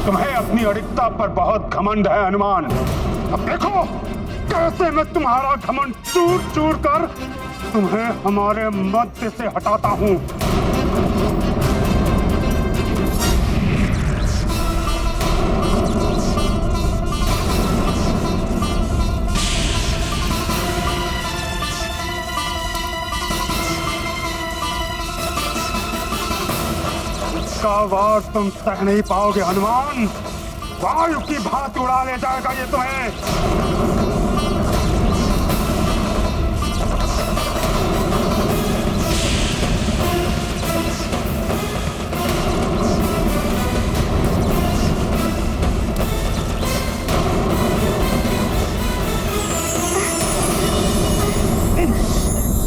तुम्हें अपनी अडिगता पर बहुत घमंड है हनुमान। अब देखो कैसे मैं तुम्हारा घमंड चूर चूर कर तुम्हें हमारे मध्य से हटाता हूं। इसका वार तुम सह नहीं पाओगे हनुमान। वायु की भांति उड़ा ले जाएगा ये तुम्हें।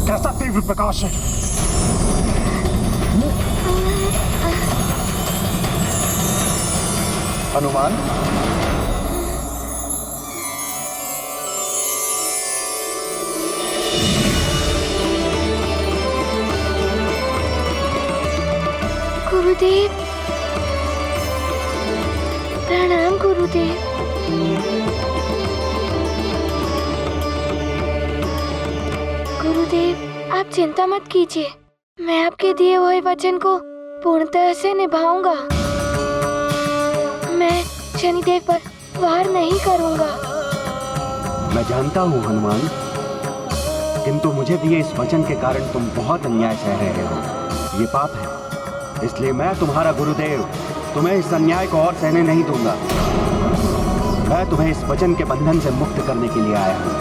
कैसा तीव्र प्रकाश है। हनुमान, गुरुदेव, प्रणाम गुरुदेव। गुरुदेव, आप चिंता मत कीजिए, मैं आपके दिए हुए वचन को पूर्णतः से निभाऊंगा। मैं शनिदेव पर वार नहीं करूंगा। मैं जानता हूँ हनुमान, किंतु मुझे दिए इस वचन के कारण तुम बहुत अन्याय सह रहे हो। ये पाप है, इसलिए मैं तुम्हारा गुरुदेव तुम्हें इस अन्याय को और सहने नहीं दूंगा। मैं तुम्हें इस वचन के बंधन से मुक्त करने के लिए आया हूँ।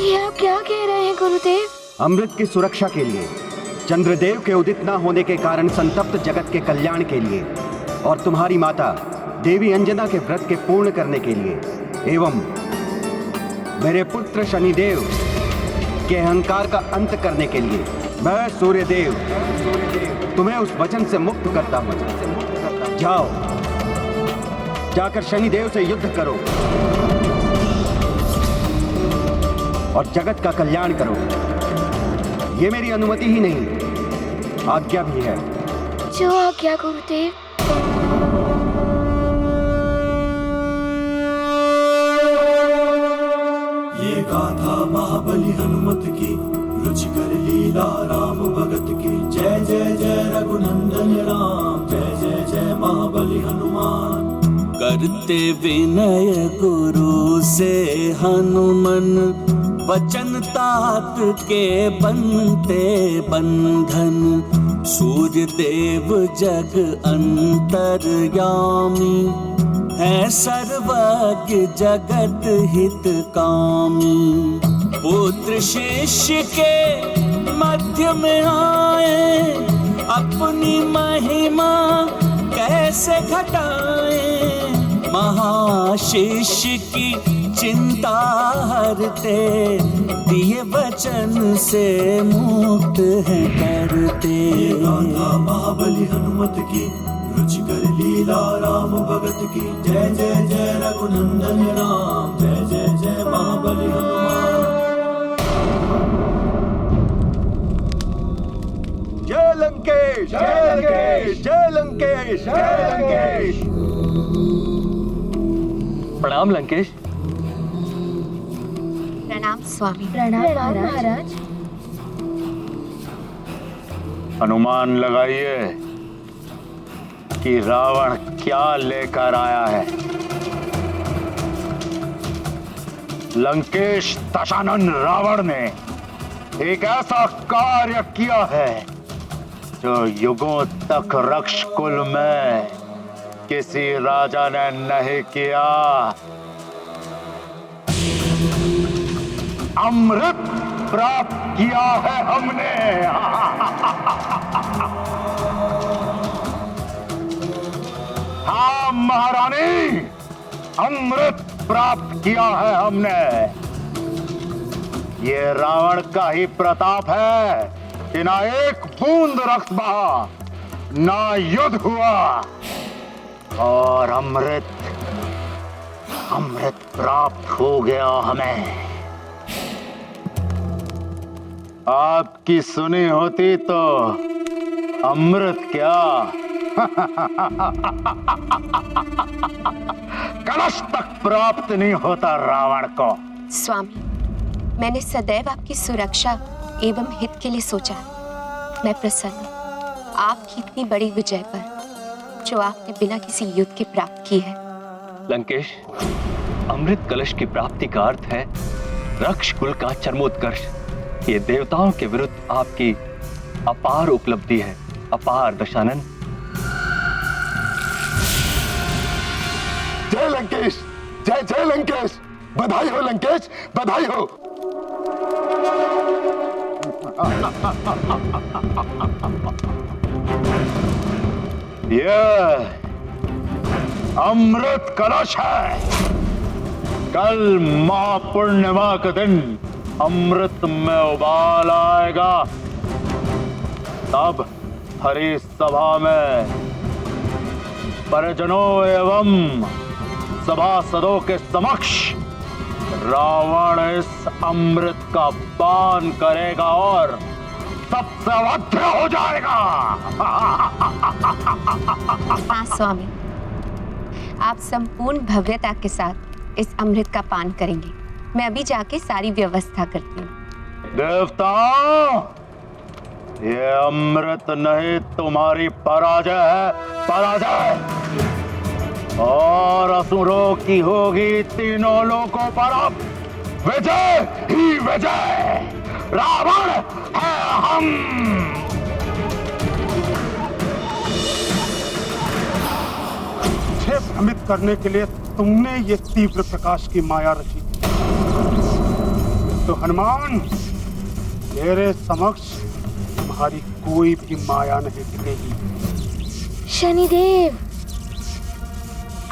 ये आप क्या कह रहे हैं गुरुदेव? अमृत की सुरक्षा के लिए, चंद्रदेव के उदित न होने के कारण संतप्त जगत के कल्याण के लिए, और तुम्हारी माता देवी अंजना के व्रत के पूर्ण करने के लिए, एवं मेरे पुत्र शनिदेव के अहंकार का अंत करने के लिए, मैं सूर्यदेव तुम्हें उस वचन से मुक्त करता हूँ। जाओ, जाकर शनिदेव से युद्ध करो और जगत का कल्याण करो। ये मेरी अनुमति ही नहीं, आज्ञा भी है। जो आज्ञा गुरुदेव। ये गाथा महाबली हनुमत की, रुचिकर लीला राम भगत की। जय जय जय रघुनंदन राम, जय जय जय महाबली हनुमान। करते विनय गुरु से हनुमन, वचन तात के बनते बंधन। सूर्य देव जग अंतर्यामी, है सर्वज्ञ जगत हित कामी। पुत्र शिष्य के मध्य में आए, अपनी महिमा कैसे घटाए। महाशिष्य की चिंता हरते, दिए वचन से मुक्त है करते। गाथा महाबली हनुमत की, रुचिकर लीला राम भगत की। जय जय जय रघुनंदन राम, जय जय जय महाबली हनुमान। जय लंकेश, जय लंकेश, जय लंकेश, जय लंकेश। प्रणाम लंकेश। प्रणाम स्वामी। प्रणाम महाराज। अनुमान लगाइए कि रावण क्या लेकर आया है। लंकेश दशानन रावण ने एक ऐसा कार्य किया है जो युगों तक रक्षकुल में किसी राजा ने नहीं किया। अमृत प्राप्त किया है हमने। हाँ महारानी, अमृत प्राप्त किया है हमने। ये रावण का ही प्रताप है कि ना एक बूंद रक्त बहा, ना युद्ध हुआ, और अमृत प्राप्त हो गया हमें। आपकी सुनी होती तो अमृत क्या, कलश तक प्राप्त नहीं होता रावण को। स्वामी, मैंने सदैव आपकी सुरक्षा एवं हित के लिए सोचा। मैं प्रसन्न हूं आपकी इतनी बड़ी विजय पर जो आपने बिना किसी युद्ध के प्राप्त की है। लंकेश, अमृत कलश की प्राप्ति का अर्थ है रक्ष कुल का चरमोत्कर्ष। ये देवताओं के विरुद्ध आपकी अपार उपलब्धि है। अपार दशानन। जय लंकेश, जय जय लंकेश। बधाई हो लंकेश, बधाई हो। यह अमृत कलश है। कल महापूर्णिमा के दिन अमृत में उबाल आएगा। तब हरि सभा में परिजनों एवं सभासदों के समक्ष रावण इस अमृत का पान करेगा और सबसे अवध्य हो जाएगा। हाँ स्वामी, आप संपूर्ण भव्यता के साथ इस अमृत का पान करेंगे। मैं अभी जाके सारी व्यवस्था करती हूँ। देवताओं, ये अमृत नहीं तुम्हारी पराजय है, पराजय। और असुरों की होगी तीनों लोकों पर अब विजय ही विजय। रावण है हम। मुझे भ्रमित करने के लिए तुमने ये तीव्र प्रकाश की माया रची। तो हनुमान, मेरे समक्ष तुम्हारी कोई भी माया नहीं टिकेगी। शनिदेव,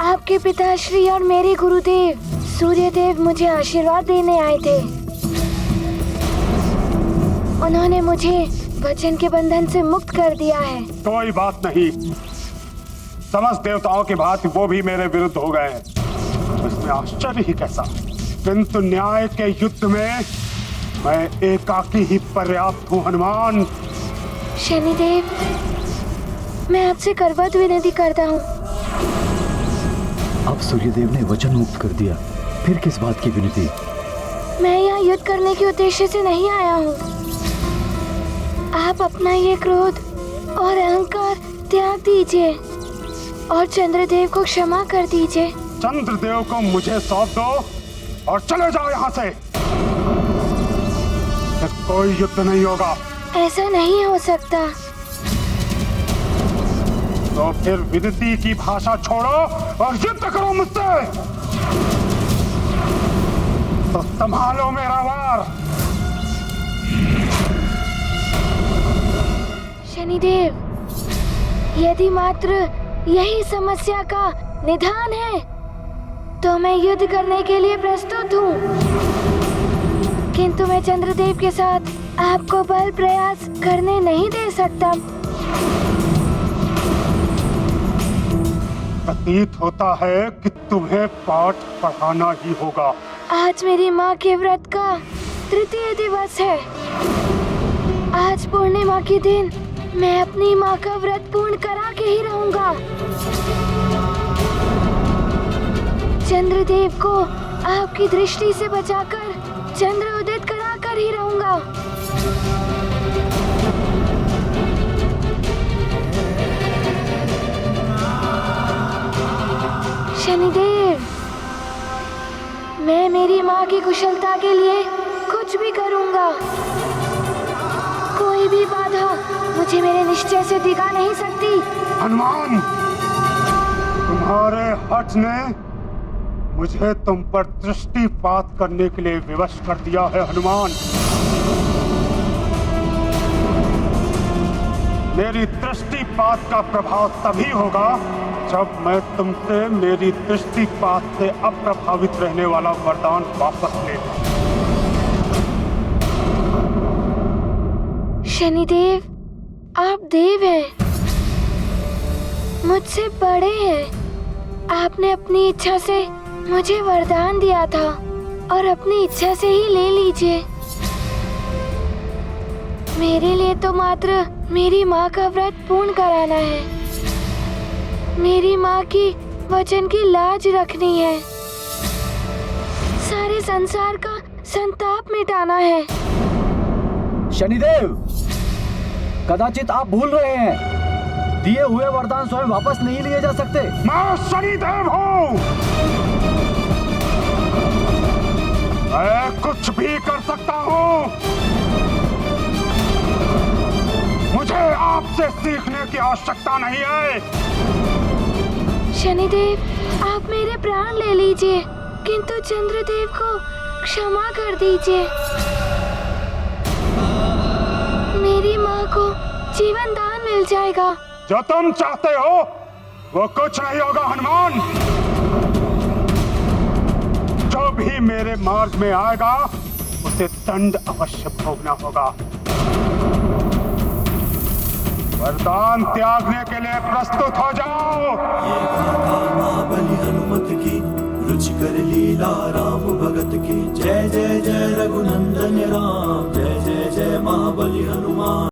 आपके पिताश्री और मेरे गुरुदेव सूर्यदेव मुझे आशीर्वाद देने आए थे। उन्होंने मुझे वचन के बंधन से मुक्त कर दिया है। कोई बात नहीं, समस्त देवताओं की भांति वो भी मेरे विरुद्ध हो गए हैं। इसमें आश्चर्य ही कैसा। किंतु न्याय के युद्ध में मैं एकाकी ही पर्याप्त हूँ हनुमान। शनिदेव, मैं आपसे करवत विनती करता हूँ। अब सूर्यदेव ने वचन मुक्त कर दिया, फिर किस बात की विनती? मैं यहाँ युद्ध करने के उद्देश्य से नहीं आया हूँ। आप अपना ये क्रोध और अहंकार त्याग दीजिए और चंद्रदेव को क्षमा कर दीजिए। चंद्रदेव को मुझे सौंप दो और चले जाओ यहाँ से। फिर कोई युद्ध नहीं होगा। ऐसा नहीं हो सकता। तो फिर विनती की भाषा छोड़ो और युद्ध करो मुझसे। तो संभालो मेरा वार। शनिदेव, यदि मात्र यही समस्या का निदान है तो मैं युद्ध करने के लिए प्रस्तुत हूँ। किंतु मैं चंद्रदेव के साथ आपको बल प्रयास करने नहीं दे सकता। प्रतीत होता है कि तुम्हें पाठ पढ़ाना ही होगा। आज मेरी माँ के व्रत का तृतीय दिवस है। आज पूर्णिमा के दिन मैं अपनी माँ का व्रत पूर्ण करा के ही रहूंगा। चंद्रदेव को आपकी दृष्टि से बचाकर चंद्र उदित करा कर ही रहूंगा। शनिदेव, मैं मेरी माँ की कुशलता के लिए कुछ भी करूंगा। कोई भी बाधा मुझे मेरे निश्चय से दिखा नहीं सकती। हनुमान, तुम्हारे हठ ने मुझे तुम पर दृष्टिपात करने के लिए विवश कर दिया है। हनुमान, मेरी दृष्टिपात का प्रभाव तभी होगा जब मैं तुमसे मेरी दृष्टिपात से अप्रभावित रहने वाला वरदान वापस ले लूं। शनिदेव, आप देव हैं, मुझसे बड़े हैं। आपने अपनी इच्छा से मुझे वरदान दिया था और अपनी इच्छा से ही ले लीजिए। मेरे लिए तो मात्र मेरी माँ का व्रत पूर्ण कराना है। मेरी माँ की वचन की लाज रखनी है। सारे संसार का संताप मिटाना है। शनिदेव, कदाचित आप भूल रहे हैं, दिए हुए वरदान स्वयं वापस नहीं लिए जा सकते। मैं शनिदेव हूँ, मैं कुछ भी कर सकता हूँ। मुझे आपसे सीखने की आवश्यकता नहीं है। शनिदेव, आप मेरे प्राण ले लीजिए, किंतु चंद्रदेव को क्षमा कर दीजिए। मेरी माँ को जीवन दान मिल जाएगा। जो तुम चाहते हो वो कुछ नहीं होगा हनुमान। जो भी मेरे मार्ग में आएगा उसे दंड अवश्य भोगना होगा। वरदान त्यागने के लिए प्रस्तुत हो जाओ। ये गाथा महाबली हनुमत की, रुचिकर लीला राम भगत की। जय जय जय रघुनंदन राम, जय जय जय महाबली हनुमान।